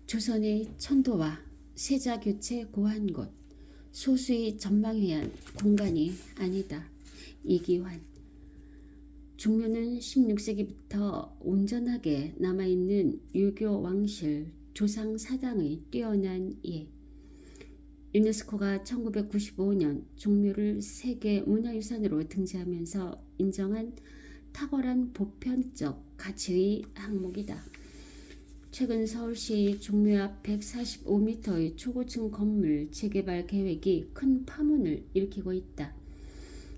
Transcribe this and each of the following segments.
조선의 천도와 세자 교체 고한 곳, 소수의 전망해한 공간이 아니다. 이기환. 종묘는 16세기부터 온전하게 남아있는 유교 왕실 조상 사당의 뛰어난 예. 유네스코가 1995년 종묘를 세계 문화유산으로 등재하면서 인정한 탁월한 보편적 가치의 항목이다. 최근 서울시 종묘 앞 145m의 초고층 건물 재개발 계획이 큰 파문을 일으키고 있다.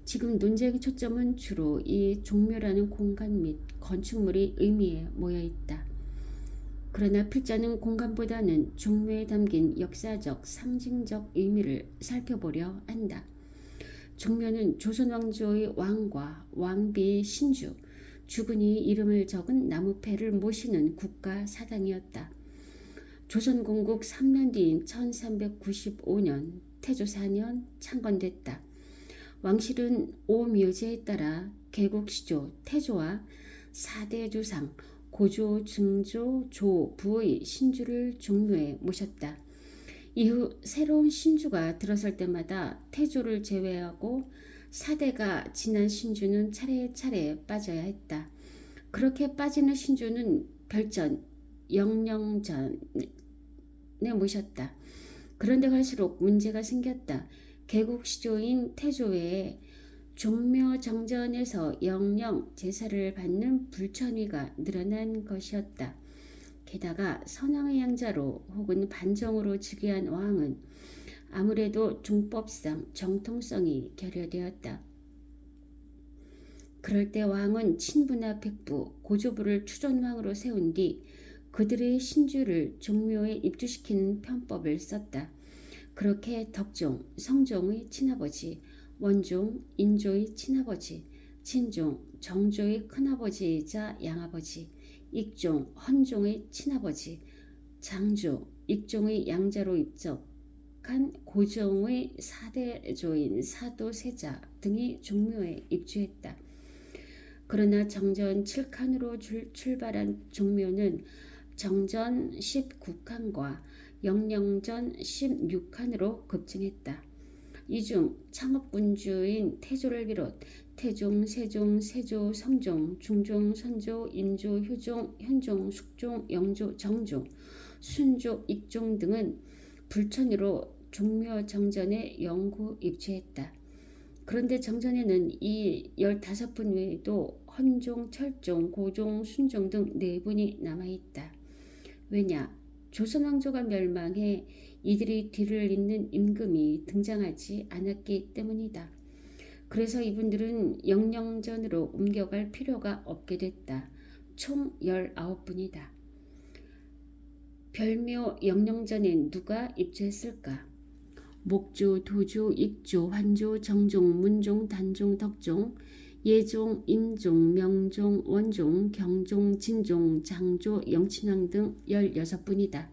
지금 논쟁의 초점은 주로 이 종묘라는 공간 및 건축물의 의미에 모여 있다. 그러나 필자는 공간보다는 종묘에 담긴 역사적, 상징적 의미를 살펴보려 한다. 종묘는 조선 왕조의 왕과 왕비의 신주, 주군이 이름을 적은 나무패를 모시는 국가 사당이었다. 조선 건국 3년 뒤인 1395년 태조 4년 창건됐다. 왕실은 오묘제에 따라 개국시조 태조와 4대 조상 고조, 증조, 조, 부의 신주를 종묘에 모셨다. 이후 새로운 신주가 들어설 때마다 태조를 제외하고 4대가 지난 신주는 차례차례 빠져야 했다. 그렇게 빠지는 신주는 별전, 영령전에 모셨다. 그런데 갈수록 문제가 생겼다. 개국시조인 태조 외에 종묘 정전에서 영령 제사를 받는 불천위가 늘어난 것이었다. 게다가 선왕의 양자로 혹은 반정으로 즉위한 왕은 아무래도 종법상 정통성이 결여되었다. 그럴 때 왕은 친부나 백부, 고조부를 추존왕으로 세운 뒤 그들의 신주를 종묘에 입주시키는 편법을 썼다. 그렇게 덕종, 성종의 친아버지, 원종, 인조의 친아버지, 친종, 정조의 큰아버지이자 양아버지, 익종, 헌종의 친아버지, 장조, 익종의 양자로 입적한 고종의 사대조인 사도세자 등이 종묘에 입주했다. 그러나 정전 7칸으로 출발한 종묘는 정전 19칸과 영령전 16칸으로 급증했다. 이 중 창업군주인 태조를 비롯 태종, 세종, 세조, 성종, 중종, 선조, 인조, 효종, 현종, 숙종, 영조, 정종, 순조, 익종 등은 불천위로 종묘 정전에 영구 입주했다. 그런데 정전에는 이 15분 외에도 헌종, 철종, 고종, 순종 등 4분이 남아있다. 왜냐? 조선왕조가 멸망해 이들이 뒤를 잇는 임금이 등장하지 않았기 때문이다. 그래서 이분들은 영령전으로 옮겨갈 필요가 없게 됐다. 총 19분이다. 별묘 영령전엔 누가 입주했을까? 목조, 도조, 익조, 환조, 정종, 문종, 단종, 덕종, 예종, 임종, 명종, 원종, 경종, 진종, 장조, 영친왕 등 16분이다.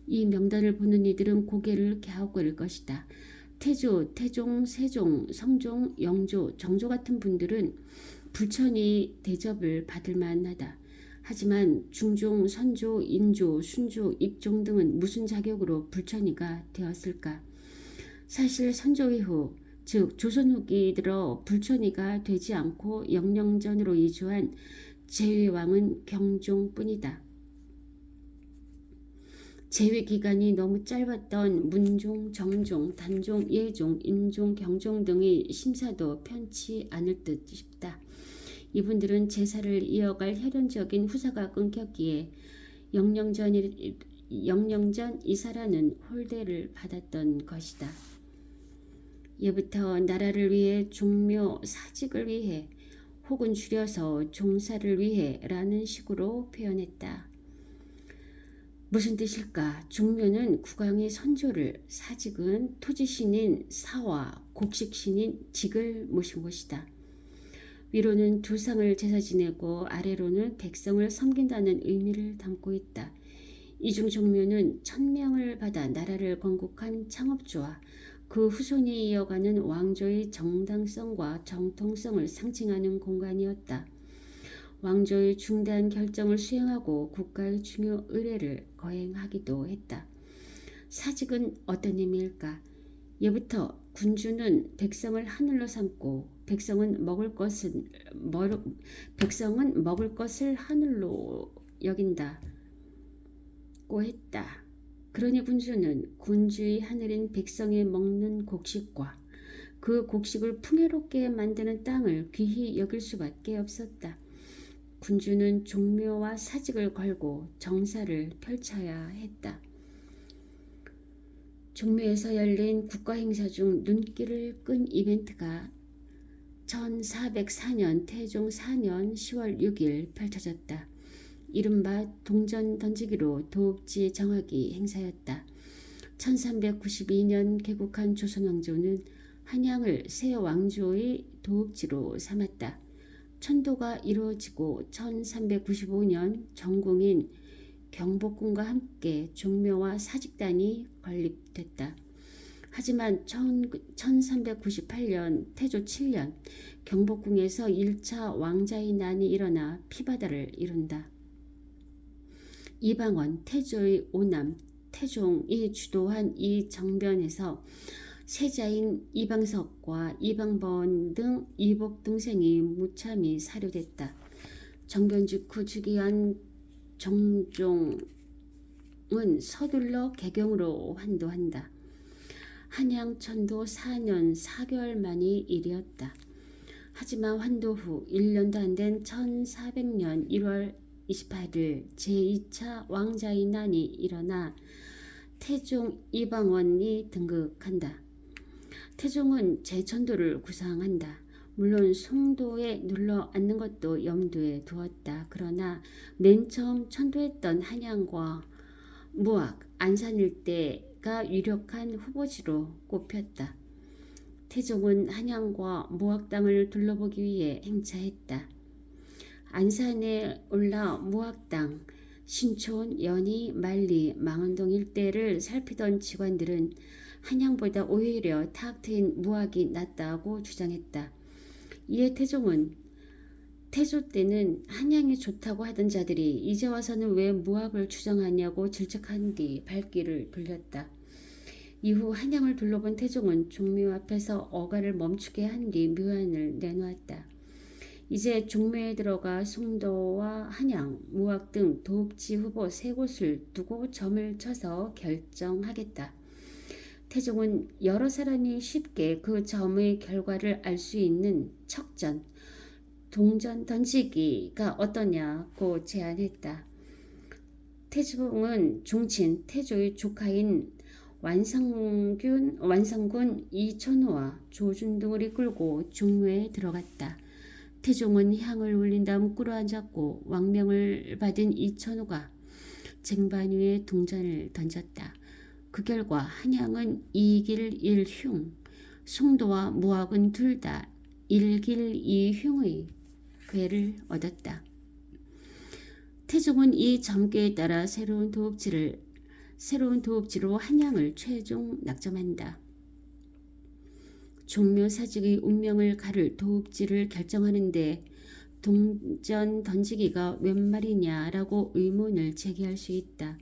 이 명단을 보는 이들은 고개를 갸웃거릴 것이다. 태조, 태종, 세종, 성종, 영조, 정조 같은 분들은 불천이 대접을 받을 만하다. 하지만 중종, 선조, 인조, 순조, 익종 등은 무슨 자격으로 불천이가 되었을까? 사실 선조 이후, 즉 조선 후기 들어 불천이가 되지 않고 영령전으로 이주한 제위왕은 경종뿐이다. 제위 기간이 너무 짧았던 문종, 정종, 단종, 예종, 인종, 경종 등의 심사도 편치 않을 듯 싶다. 이분들은 제사를 이어갈 혈연적인 후사가 끊겼기에 영령전 이사라는 홀대를 받았던 것이다. 예부터 나라를 위해 종묘 사직을 위해 혹은 줄여서 종사를 위해 라는 식으로 표현했다. 무슨 뜻일까? 종묘는 국왕의 선조를, 사직은 토지신인 사와 곡식신인 직을 모신 곳이다. 위로는 두상을 제사 지내고 아래로는 백성을 섬긴다는 의미를 담고 있다. 이중 종묘는 천명을 받아 나라를 건국한 창업주와 그 후손이 이어가는 왕조의 정당성과 정통성을 상징하는 공간이었다. 왕조의 중대한 결정을 수행하고 국가의 중요 의례를 거행하기도 했다. 사직은 어떤 의미일까? 예부터 군주는 백성을 하늘로 삼고 백성은 먹을 것을 하늘로 여긴다고 했다. 그러니 군주는 군주의 하늘인 백성이 먹는 곡식과 그 곡식을 풍요롭게 만드는 땅을 귀히 여길 수밖에 없었다. 군주는 종묘와 사직을 걸고 정사를 펼쳐야 했다. 종묘에서 열린 국가 행사 중 눈길을 끈 이벤트가 1404년 태종 4년 10월 6일 펼쳐졌다. 이른바 동전 던지기로 도읍지 정하기 행사였다. 1392년 개국한 조선왕조는 한양을 새 왕조의 도읍지로 삼았다. 천도가 이루어지고 1395년 정궁인 경복궁과 함께 종묘와 사직단이 건립됐다. 하지만 1398년 태조 7년 경복궁에서 1차 왕자의 난이 일어나 피바다를 이룬다. 이방원 태조의 오남 태종이 주도한 이 정변에서 세자인 이방석과 이방번 등 이복 동생이 무참히 사료됐다. 정변 직후 즉위한 정종은 서둘러 개경으로 환도한다. 한양 천도 4년 4개월 만이 일이었다. 하지만 환도 후 1년도 안 된 1400년 1월 28일 제2차 왕자의 난이 일어나 태종 이방원이 등극한다. 태종은 재천도를 구상한다. 물론 송도에 눌러 앉는 것도 염두에 두었다. 그러나 맨 처음 천도했던 한양과 무학, 안산 일대가 유력한 후보지로 꼽혔다. 태종은 한양과 무학 땅을 둘러보기 위해 행차했다. 안산에 올라 무학 땅, 신촌, 연희, 만리, 망원동 일대를 살피던 직관들은 한양보다 오히려 탁 트인 무학이 낫다고 주장했다. 이에 태종은 태조 때는 한양이 좋다고 하던 자들이 이제 와서는 왜 무학을 주장하냐고 질책한 뒤 발길을 돌렸다. 이후 한양을 둘러본 태종은 종묘 앞에서 어가를 멈추게 한 뒤 묘안을 내놓았다. 이제 종묘에 들어가 송도와 한양, 무학 등 도읍지 후보 3곳을 두고 점을 쳐서 결정하겠다. 태종은 여러 사람이 쉽게 그 점의 결과를 알 수 있는 척전, 동전 던지기가 어떠냐고 제안했다. 태종은 종친 태조의 조카인 완상군 이천호와 조준 등을 이끌고 종묘에 들어갔다. 태종은 향을 올린 다음 꿇어앉았고 왕명을 받은 이천호가 쟁반 위에 동전을 던졌다. 그 결과 한양은 이길일흉, 송도와 무학은 둘 다 일길이흉의 괴를 얻었다. 태종은 이 점괘에 따라 새로운 도읍지로 한양을 최종 낙점한다. 종묘 사직의 운명을 가를 도읍지를 결정하는데 동전 던지기가 웬 말이냐라고 의문을 제기할 수 있다.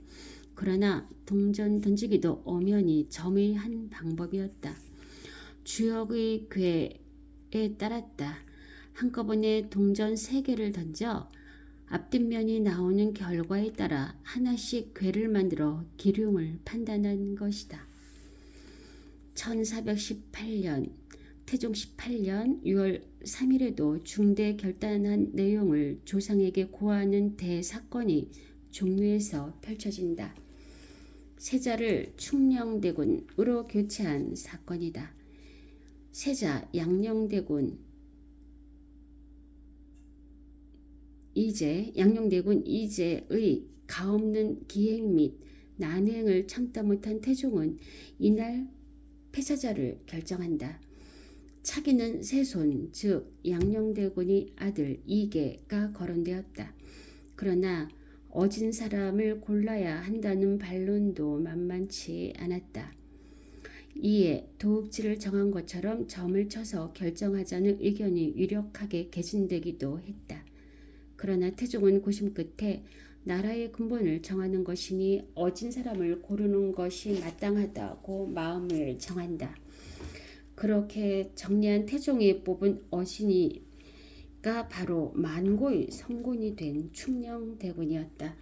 그러나 동전 던지기도 엄연히 점의 한 방법이었다. 주역의 괴에 따랐다. 한꺼번에 동전 3개를 던져 앞뒷면이 나오는 결과에 따라 하나씩 괴를 만들어 기륭을 판단한 것이다. 1418년 태종 18년 6월 3일에도 중대 결단한 내용을 조상에게 고하는 대사건이 종묘에서 펼쳐진다. 세자를 충녕대군으로 교체한 사건이다. 세자 양녕대군 이제의 가없는 기행 및 난행을 참다 못한 태종은 이날 폐사자를 결정한다. 차기는 세손 즉 양녕대군의 아들 이계가 거론되었다. 그러나 어진 사람을 골라야 한다는 반론도 만만치 않았다. 이에 도읍지를 정한 것처럼 점을 쳐서 결정하자는 의견이 유력하게 개진되기도 했다. 그러나 태종은 고심 끝에 나라의 근본을 정하는 것이니 어진 사람을 고르는 것이 마땅하다고 마음을 정한다. 그렇게 정리한 태종이 뽑은 어신이가 바로 만고의 성군이 된 충녕대군이었다.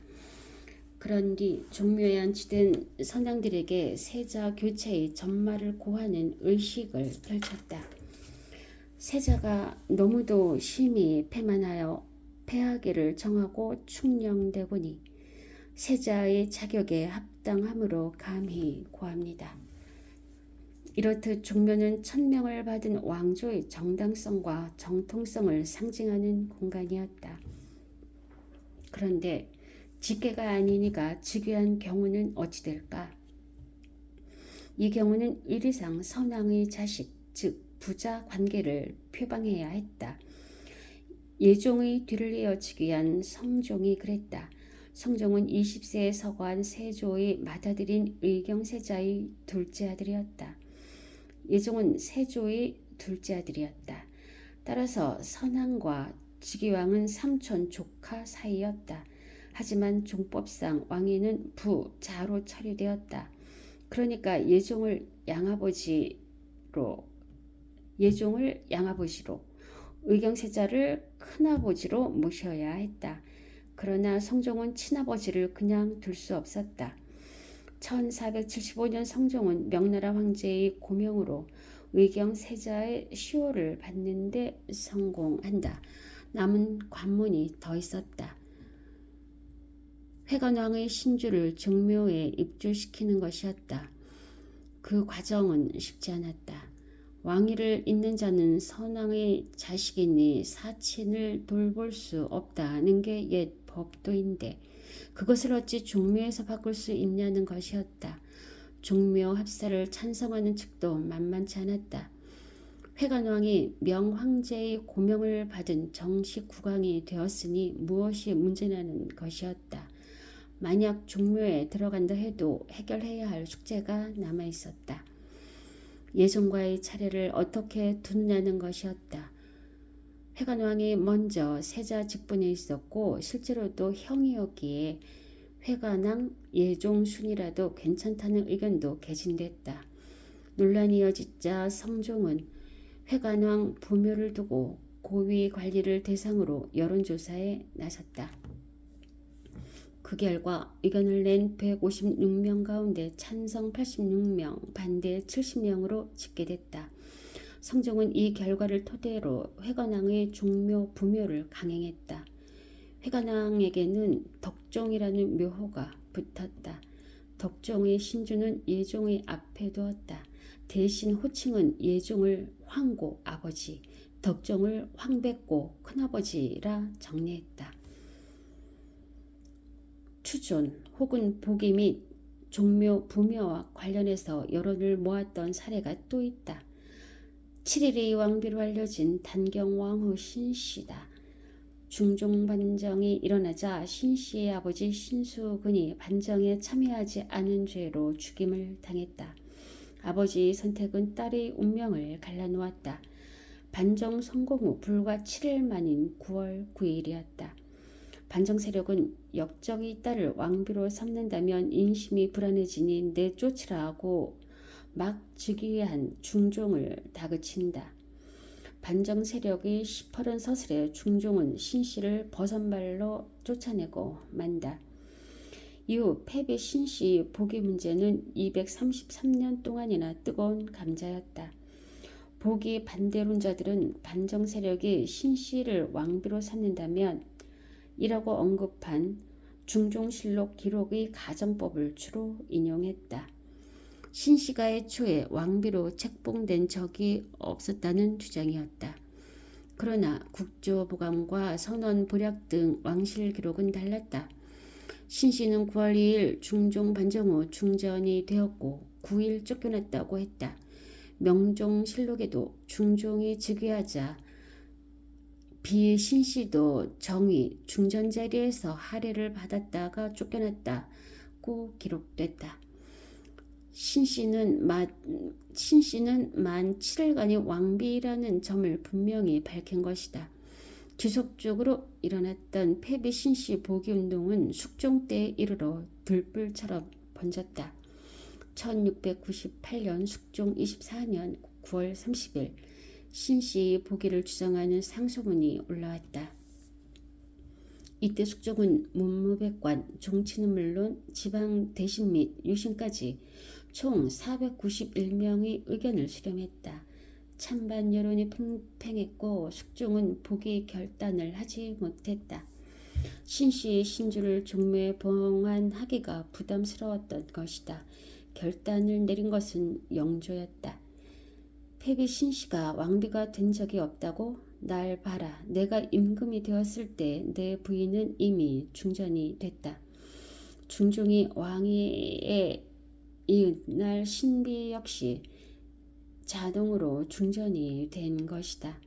그런 뒤 종묘에 안치된 선양들에게 세자 교체의 전말을 고하는 의식을 펼쳤다. 세자가 너무도 심히 패만하여 패하기를 정하고 충녕대군이 세자의 자격에 합당함으로 감히 고합니다. 이렇듯 종묘는 천명을 받은 왕조의 정당성과 정통성을 상징하는 공간이었다. 그런데 직계가 아니니가 즉위한 경우는 어찌 될까? 이 경우는 일이상 선왕의 자식, 즉 부자 관계를 표방해야 했다. 예종의 뒤를 이어 즉위한 성종이 그랬다. 성종은 20세에 서거한 세조의 맏아들인 의경세자의 둘째 아들이었다. 예종은 세조의 둘째 아들이었다. 따라서 선왕과 즉위왕은 삼촌 조카 사이였다. 하지만 종법상 왕위는 부자로 처리되었다. 그러니까 예종을 양아버지로 의경세자를 큰아버지로 모셔야 했다. 그러나 성종은 친아버지를 그냥 둘 수 없었다. 1475년 성종은 명나라 황제의 고명으로 의경세자의 시호를 받는 데 성공한다. 남은 관문이 더 있었다. 회관왕의 신주를 종묘에 입주시키는 것이었다. 그 과정은 쉽지 않았다. 왕위를 잇는 자는 선왕의 자식이니 사친을 돌볼 수 없다는 게 옛 법도인데 그것을 어찌 종묘에서 바꿀 수 있냐는 것이었다. 종묘 합사를 찬성하는 측도 만만치 않았다. 회관왕이 명황제의 고명을 받은 정식 국왕이 되었으니 무엇이 문제냐는 것이었다. 만약 종묘에 들어간다 해도 해결해야 할 숙제가 남아있었다. 예종과의 차례를 어떻게 두느냐는 것이었다. 회관왕이 먼저 세자 직분에 있었고 실제로도 형이었기에 회관왕 예종순이라도 괜찮다는 의견도 개진됐다. 논란이 이어지자 성종은 회관왕 부묘를 두고 고위 관리를 대상으로 여론조사에 나섰다. 그 결과 의견을 낸 156명 가운데 찬성 86명, 반대 70명으로 집계됐다. 성종은 이 결과를 토대로 회관왕의 종묘 부묘를 강행했다. 회관왕에게는 덕종이라는 묘호가 붙었다. 덕종의 신주는 예종의 앞에 두었다. 대신 호칭은 예종을 황고 아버지, 덕종을 황백고 큰아버지라 정리했다. 추존 혹은 보기 및 종묘 부묘와 관련해서 여론을 모았던 사례가 또 있다. 7일의 왕비로 알려진 단경왕후 신씨다. 중종 반정이 일어나자 신씨의 아버지 신수근이 반정에 참여하지 않은 죄로 죽임을 당했다. 아버지의 선택은 딸의 운명을 갈라놓았다. 반정 성공 후 불과 7일 만인 9월 9일이었다. 반정 세력은 역적이 딸을 왕비로 삼는다면 인심이 불안해지니 내쫓으라 하고 막 즉위한 중종을 다그친다. 반정 세력이 시퍼런 서슬에 중종은 신씨를 버선발로 쫓아내고 만다. 이후 패배 신씨 복위 문제는 233년 동안이나 뜨거운 감자였다. 복위 반대론자들은 반정 세력이 신씨를 왕비로 삼는다면 이라고 언급한 중종실록 기록의 가정법을 주로 인용했다. 신씨가 애초에 왕비로 책봉된 적이 없었다는 주장이었다. 그러나 국조보감과 선원보략 등 왕실 기록은 달랐다. 신씨는 9월 2일 중종 반정 후 중전이 되었고 9일 쫓겨났다고 했다. 명종실록에도 중종이 즉위하자 비신씨도 정의 중전 자리에서 할애를 받았다가 쫓겨났다고 기록됐다. 신씨는 만 7일간의 왕비라는 점을 분명히 밝힌 것이다. 지속적으로 일어났던 패비 신씨 복위 운동은 숙종 때에 이르러 들불처럼 번졌다. 1698년 숙종 24년 9월 30일 신씨 복위를 주장하는 상소문이 올라왔다. 이때 숙종은 문무백관, 종친은 물론 지방 대신 및 유신까지 총 491명의 의견을 수렴했다. 찬반 여론이 팽팽했고 숙종은 복위 결단을 하지 못했다. 신씨의 신주를 종묘에 봉안하기가 부담스러웠던 것이다. 결단을 내린 것은 영조였다. 패비 신씨가 왕비가 된 적이 없다고? 날 봐라. 내가 임금이 되었을 때 내 부인은 이미 중전이 됐다. 중종이 왕위에 이은 날 신비 역시 자동으로 중전이 된 것이다.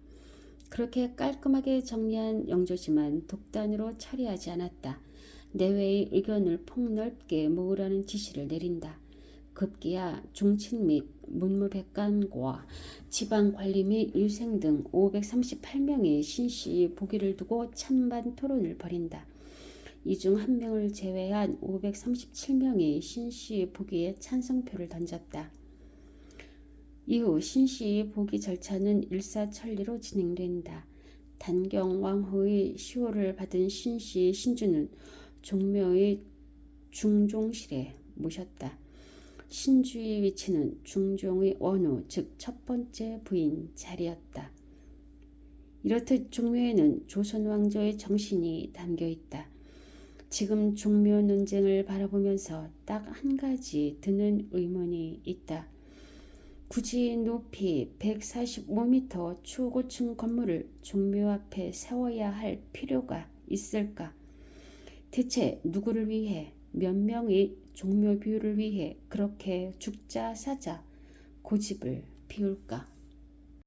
그렇게 깔끔하게 정리한 영조지만 독단으로 처리하지 않았다. 내외의 의견을 폭넓게 모으라는 지시를 내린다. 급기야 종친 및 문무백관과 지방관리 및 유생 등 538명의 신씨 복위를 두고 찬반 토론을 벌인다. 이 중 한 명을 제외한 537명의 신씨 복위에 찬성표를 던졌다. 이후 신씨 복위 절차는 일사천리로 진행된다. 단경 왕후의 시호를 받은 신씨 신주는 종묘의 중종실에 모셨다. 신주의 위치는 중종의 원후, 즉 첫 번째 부인 자리였다. 이렇듯 종묘에는 조선 왕조의 정신이 담겨있다. 지금 종묘 논쟁을 바라보면서 딱 한 가지 드는 의문이 있다. 굳이 높이 145m 초고층 건물을 종묘 앞에 세워야 할 필요가 있을까? 대체 누구를 위해, 몇 명의 종묘 비율을 위해 그렇게 죽자 사자 고집을 피울까?